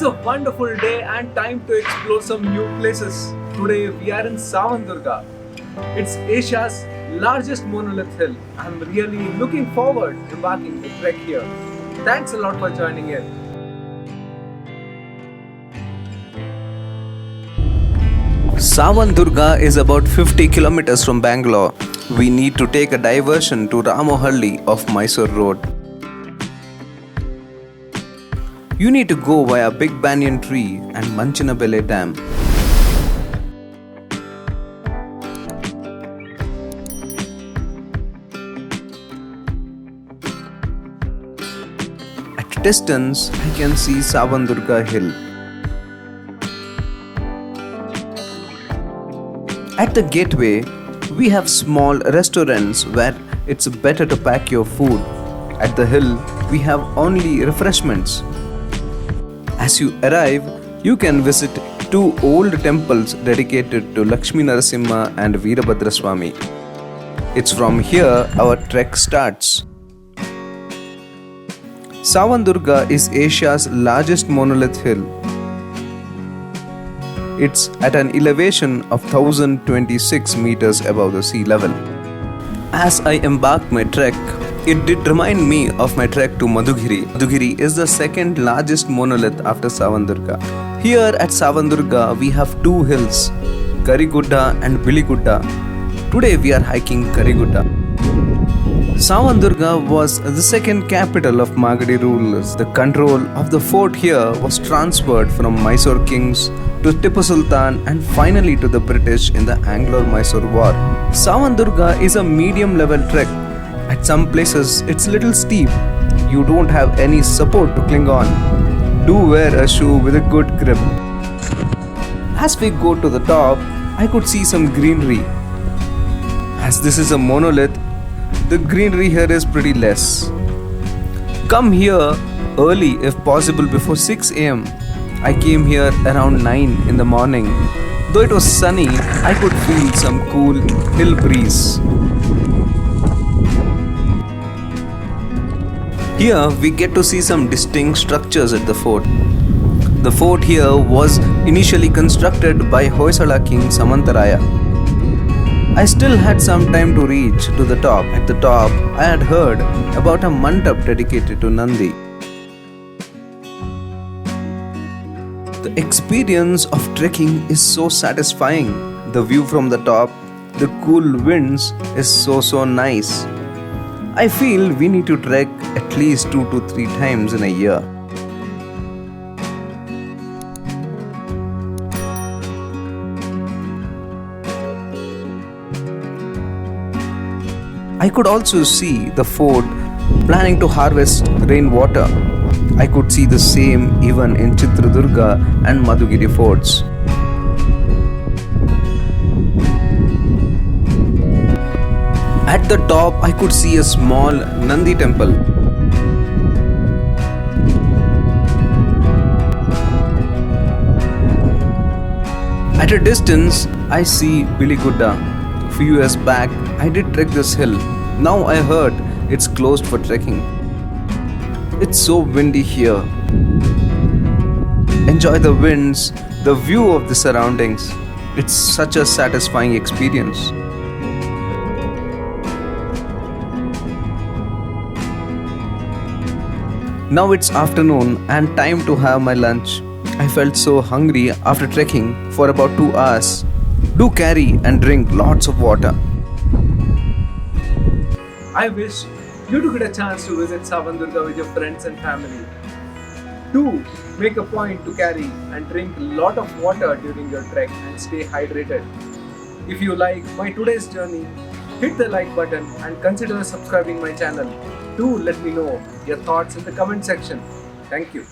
It's a wonderful day and time to explore some new places. Today we are in Savandurga. It's Asia's largest monolith hill. I'm really looking forward to embarking the trek here. Thanks a lot for joining in. Savandurga is about 50 kilometers from Bangalore. We need to take a diversion to Ramohalli of Mysore Road. You need to go via Big Banyan Tree and Manchinabele Dam. At a distance, I can see Savandurga Hill. At the gateway, we have small restaurants where it's better to pack your food. At the hill, we have only refreshments. As you arrive, you can visit two old temples dedicated to Lakshmi Narasimha and Veerabhadra Swami. It's from here our trek starts. Savandurga is Asia's largest monolith hill. It's at an elevation of 1026 meters above the sea level. As I embarked my trek, it did remind me of my trek to Madhugiri. Madhugiri is the second largest monolith after Savandurga. Here at Savandurga, we have two hills, Karigudda and Biligudda. Today we are hiking Karigudda. Savandurga was the second capital of Magadhi rulers. The control of the fort here was transferred from Mysore kings to Tipu Sultan and finally to the British in the Anglo-Mysore War. Savandurga is a medium-level trek. At some places, it's little steep. You don't have any support to cling on. Do wear a shoe with a good grip. As we go to the top, I could see some greenery. As this is a monolith, the greenery here is pretty less. Come here early if possible before 6 am. I came here around 9 in the morning. Though it was sunny, I could feel some cool hill breeze. Here we get to see some distinct structures at the fort. The fort here was initially constructed by Hoysala king Samantaraya. I still had some time to reach to the top. At the top, I had heard about a mandap dedicated to Nandi. The experience of trekking is so satisfying. The view from the top, the cool winds is so nice. I feel we need to trek at least 2 to 3 times in a year. I could also see the fort planning to harvest rainwater. I could see the same even in Chitradurga and Madhugiri forts. At the top, I could see a small Nandi temple. At a distance, I see Biligudda. A few years back, I did trek this hill. Now I heard it's closed for trekking. It's so windy here. Enjoy the winds, the view of the surroundings. It's such a satisfying experience. Now it's afternoon and time to have my lunch. I felt so hungry after trekking for about 2 hours. Do carry and drink lots of water. I wish you to get a chance to visit Savandurga with your friends and family. Do make a point to carry and drink a lot of water during your trek and stay hydrated. If you like my today's journey, hit the like button and consider subscribing my channel. Do let me know your thoughts in the comment section. Thank you.